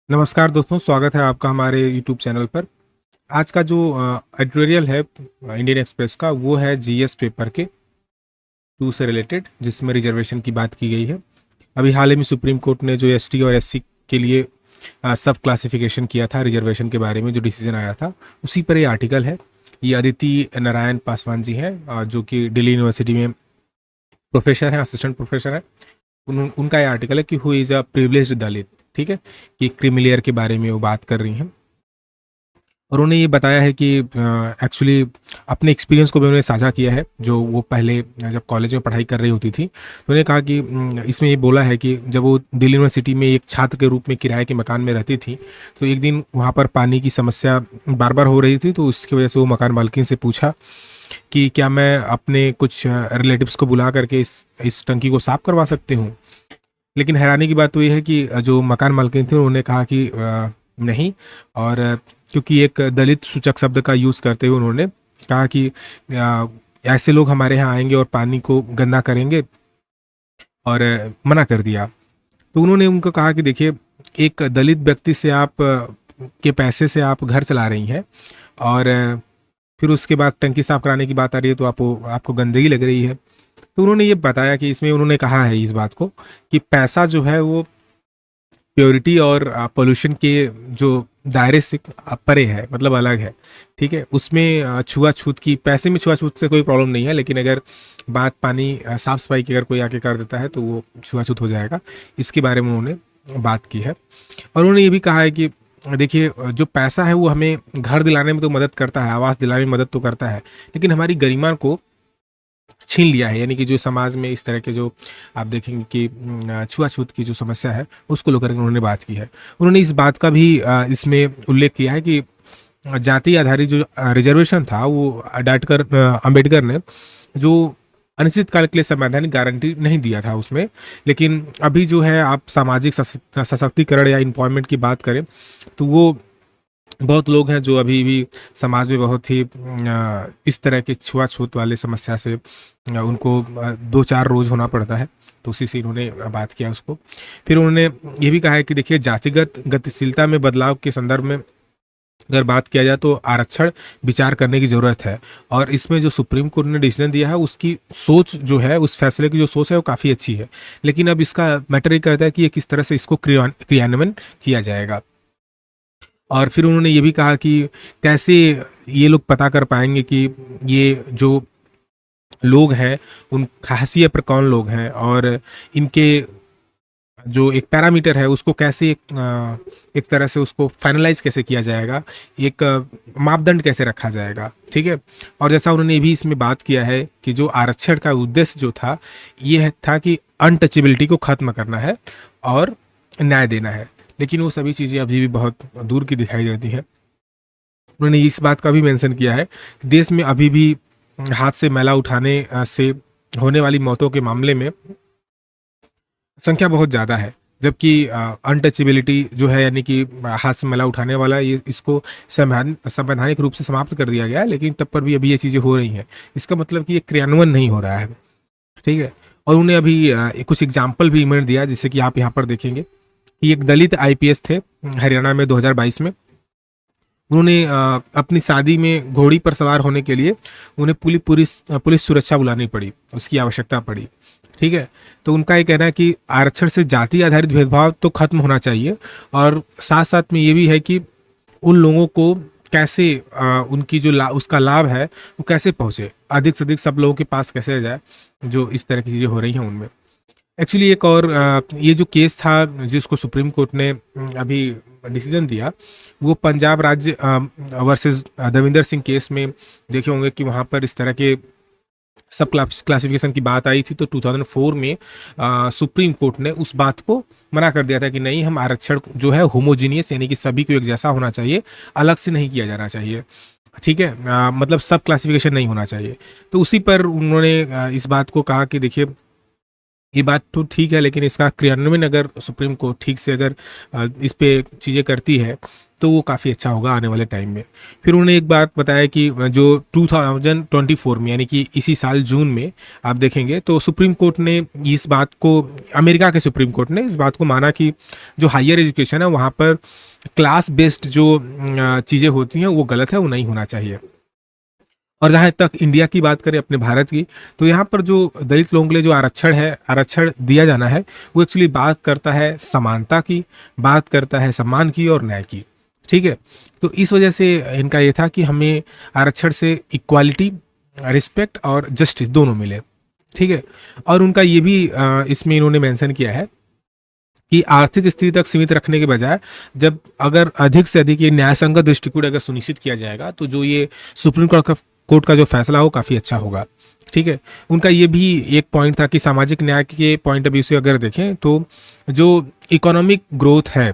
नमस्कार दोस्तों, स्वागत है आपका हमारे यूट्यूब चैनल पर। आज का जो एडिटोरियल है इंडियन एक्सप्रेस का, वो है जीएस पेपर के 2 से रिलेटेड, जिसमें रिजर्वेशन की बात की गई है। अभी हाल ही में सुप्रीम कोर्ट ने जो एसटी और एससी के लिए सब क्लासिफिकेशन किया था, रिजर्वेशन के बारे में जो डिसीजन आया था, उसी पर ये आर्टिकल है। ये अदिति नारायण पासवान जी हैं, जो कि दिल्ली यूनिवर्सिटी में प्रोफेसर हैं, असिस्टेंट प्रोफेसर हैं। उनका ये आर्टिकल है कि हु इज़ अ प्रिविलेज्ड दलित। ठीक है, कि क्रीमी के बारे में वो बात कर रही हैं। और उन्होंने ये बताया है कि एक्चुअली अपने एक्सपीरियंस को भी उन्होंने साझा किया है, जो वो पहले जब कॉलेज में पढ़ाई कर रही होती थी, तो उन्होंने कहा कि इसमें ये बोला है कि जब वो दिल्ली यूनिवर्सिटी में एक छात्र के रूप में किराए के मकान में रहती थी, तो एक दिन वहाँ पर पानी की समस्या बार बार हो रही थी। तो उसकी वजह से वो मकान मालकिन से पूछा कि क्या मैं अपने कुछ रिलेटिव्स को बुला करके इस टंकी को साफ करवा सकती हूँ। लेकिन हैरानी की बात तो ये है कि जो मकान मालकिन थे उन्होंने कहा कि नहीं। और क्योंकि एक दलित सूचक शब्द का यूज़ करते हुए उन्होंने कहा कि ऐसे लोग हमारे यहाँ आएंगे और पानी को गंदा करेंगे, और मना कर दिया। तो उन्होंने उनको कहा कि देखिए, एक दलित व्यक्ति से आप के पैसे से आप घर चला रही हैं, और फिर उसके बाद टंकी साफ कराने की बात आ रही है, तो आपको गंदगी लग रही है। तो उन्होंने ये बताया कि इसमें उन्होंने कहा है इस बात को कि पैसा जो है वो प्योरिटी और पोल्यूशन के जो दायरे से परे है, मतलब अलग है। ठीक है, उसमें छुआछूत की, पैसे में छुआछूत से कोई प्रॉब्लम नहीं है, लेकिन अगर बात पानी साफ सफाई की अगर कोई आके कर देता है तो वो छुआछूत हो जाएगा। इसके बारे में उन्होंने बात की है। और उन्होंने ये भी कहा है कि देखिए, जो पैसा है वो हमें घर दिलाने में तो मदद करता है, आवास दिलाने में मदद तो करता है, लेकिन हमारी गरिमा को छीन लिया है। यानी कि जो समाज में इस तरह के जो आप देखेंगे कि छुआछूत की जो समस्या है, उसको लेकर उन्होंने बात की है। उन्होंने इस बात का भी इसमें उल्लेख किया है कि जाति आधारित जो रिजर्वेशन था, वो डॉक्टर अंबेडकर ने जो अनिश्चित काल के लिए संवैधानिक गारंटी नहीं दिया था उसमें। लेकिन अभी जो है, आप सामाजिक सशक्तिकरण या एम्पावरमेंट की बात करें, तो वो बहुत लोग हैं जो अभी भी समाज में बहुत ही इस तरह के छुआछूत वाले समस्या से उनको 2-4 रोज होना पड़ता है। तो उसी से इन्होंने बात किया उसको। फिर उन्होंने ये भी कहा है कि देखिए, जातिगत गतिशीलता में बदलाव के संदर्भ में अगर बात किया जाए तो आरक्षण विचार करने की ज़रूरत है। और इसमें जो सुप्रीम कोर्ट ने डिसीजन दिया है, उसकी सोच जो है, उस फैसले की जो सोच है वो काफ़ी अच्छी है। लेकिन अब इसका मैटर ये करता है कि ये किस तरह से इसको क्रियान्वयन किया जाएगा। और फिर उन्होंने ये भी कहा कि कैसे ये लोग पता कर पाएंगे कि ये जो लोग हैं, उन हाशिए पर कौन लोग हैं, और इनके जो एक पैरामीटर है उसको कैसे एक तरह से उसको फाइनलाइज कैसे किया जाएगा, एक मापदंड कैसे रखा जाएगा। ठीक है। और जैसा उन्होंने भी इसमें बात किया है कि जो आरक्षण का उद्देश्य जो था, ये था कि अनटचेबिलिटी को खत्म करना है और न्याय देना है। लेकिन वो सभी चीज़ें अभी भी बहुत दूर की दिखाई देती है। उन्होंने इस बात का भी मेंशन किया है कि देश में अभी भी हाथ से मैला उठाने से होने वाली मौतों के मामले में संख्या बहुत ज़्यादा है, जबकि अनटचेबिलिटी जो है, यानी कि हाथ से मैला उठाने वाला, ये इसको संवैधानिक रूप से समाप्त कर दिया गया है, लेकिन तब पर भी अभी ये चीज़ें हो रही हैं। इसका मतलब कि ये क्रियान्वयन नहीं हो रहा है। ठीक है। और उन्हें अभी कुछ एग्जाम्पल भी इन्होंने दिया, जिससे कि आप यहाँ पर देखेंगे कि एक दलित आईपीएस थे हरियाणा में 2022 में। उन्होंने अपनी शादी में घोड़ी पर सवार होने के लिए उन्हें पुलिस सुरक्षा बुलानी पड़ी, उसकी आवश्यकता पड़ी। ठीक है। तो उनका ये कहना है कि आरक्षण से जाति आधारित भेदभाव तो खत्म होना चाहिए, और साथ साथ में ये भी है कि उन लोगों को कैसे उनकी जो उसका लाभ है वो कैसे पहुंचे, अधिक से अधिक सब लोगों के पास कैसे जाए, जो इस तरह की चीज़ें हो रही हैं उनमें। एक्चुअली एक और ये जो केस था जिसको सुप्रीम कोर्ट ने अभी डिसीजन दिया, वो पंजाब राज्य वर्सेस दविंदर सिंह केस में देखे होंगे कि वहाँ पर इस तरह के सब क्लासिफिकेशन की बात आई थी। तो 2004 में सुप्रीम कोर्ट ने उस बात को मना कर दिया था कि नहीं, हम आरक्षण जो है होमोजीनियस, यानी कि सभी को एक जैसा होना चाहिए, अलग से नहीं किया जाना चाहिए। ठीक है। मतलब सब क्लासिफिकेशन नहीं होना चाहिए। तो उसी पर उन्होंने इस बात को कहा कि देखिए, ये बात तो ठीक है, लेकिन इसका क्रियान्वयन अगर सुप्रीम कोर्ट ठीक से अगर इस पे चीज़ें करती है तो वो काफ़ी अच्छा होगा आने वाले टाइम में। फिर उन्होंने एक बात बताया कि जो 2024 में, यानी कि इसी साल जून में आप देखेंगे तो सुप्रीम कोर्ट ने इस बात को, अमेरिका के सुप्रीम कोर्ट ने इस बात को माना कि जो हायर एजुकेशन है वहाँ पर क्लास बेस्ड जो चीज़ें होती हैं वो गलत है, वो नहीं होना चाहिए। और जहाँ तक इंडिया की बात करें, अपने भारत की, तो यहाँ पर जो दलित लोगों के लिए जो आरक्षण दिया जाना है, वो एक्चुअली बात करता है समानता की, बात करता है सम्मान की और न्याय की। ठीक है, तो इस वजह से इनका ये था कि हमें आरक्षण से इक्वालिटी, रिस्पेक्ट और जस्टिस दोनों मिले। ठीक है, और उनका ये भी इसमें इन्होंने मेंशन किया है कि आर्थिक स्थिति तक सीमित रखने के बजाय जब अगर अधिक से अधिक ये न्यायसंगत दृष्टिकोण अगर सुनिश्चित किया जाएगा तो जो ये सुप्रीम कोर्ट का जो फैसला हो काफ़ी अच्छा होगा। ठीक है, उनका ये भी एक पॉइंट था कि सामाजिक न्याय के पॉइंट ऑफ व्यू से अगर देखें तो जो इकोनॉमिक ग्रोथ है,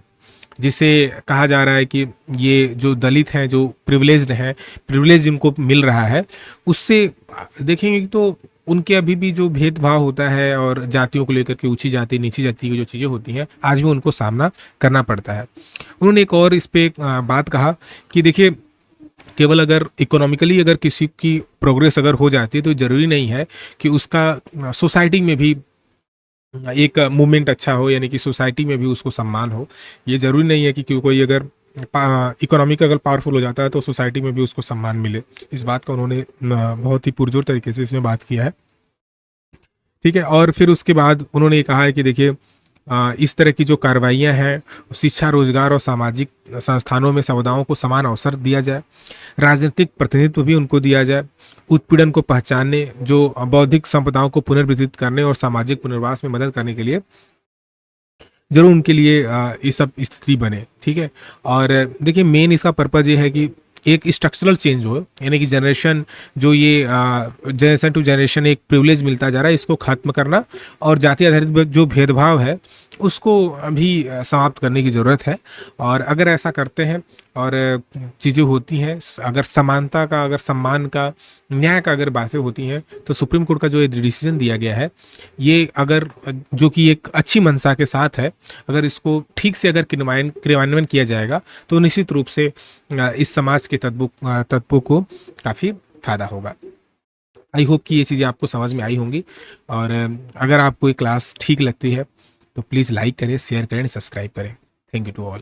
जिसे कहा जा रहा है कि ये जो दलित हैं, जो प्रिविलेज्ड हैं, प्रिविलेज जिनको मिल रहा है, उससे देखेंगे तो उनके अभी भी जो भेदभाव होता है और जातियों को लेकर के ऊंची जाति नीची जाति की जो चीज़ें होती हैं आज भी उनको सामना करना पड़ता है। उन्होंने एक और इस पे बात कहा कि देखिए, केवल अगर इकोनॉमिकली अगर किसी की प्रोग्रेस अगर हो जाती है तो ज़रूरी नहीं है कि उसका सोसाइटी में भी एक मूवमेंट अच्छा हो, यानी कि सोसाइटी में भी उसको सम्मान हो। ये ज़रूरी नहीं है कि कोई अगर इकोनॉमिक अगर पावरफुल हो जाता है तो सोसाइटी में भी उसको सम्मान मिले। इस बात का उन्होंने बहुत ही पुरजोर तरीके से इसमें बात किया है। ठीक है, और फिर उसके बाद उन्होंने ये कहा है कि देखिए, इस तरह की जो कार्रवाइयाँ हैं, शिक्षा, रोजगार और सामाजिक संस्थानों में समुदायों को समान अवसर दिया जाए, राजनीतिक प्रतिनिधित्व भी उनको दिया जाए, उत्पीड़न को पहचानने, जो बौद्धिक संपदाओं को पुनर्वितरित करने और सामाजिक पुनर्वास में मदद करने के लिए जरूर उनके लिए ये सब स्थिति बने। ठीक है, और देखिए मेन इसका पर्पज़ ये है कि एक स्ट्रक्चरल चेंज हो, यानी कि जनरेशन जो ये जनरेशन टू जनरेशन एक प्रिविलेज मिलता जा रहा है, इसको खत्म करना और जाति आधारित जो भेदभाव है उसको अभी समाप्त करने की ज़रूरत है। और अगर ऐसा करते हैं और चीज़ें होती हैं, अगर समानता का, अगर सम्मान का, न्याय का अगर बातें होती हैं, तो सुप्रीम कोर्ट का जो ये डिसीजन दिया गया है, ये अगर जो कि एक अच्छी मंशा के साथ है, अगर इसको ठीक से अगर क्रियान्वयन किया जाएगा तो निश्चित रूप से इस समाज के तत्वों को काफ़ी फायदा होगा। आई होप कि ये चीज़ें आपको समझ में आई होंगी, और अगर आपको ये क्लास ठीक लगती है तो प्लीज़ लाइक करें, शेयर करें, सब्सक्राइब करें। Thank you to all.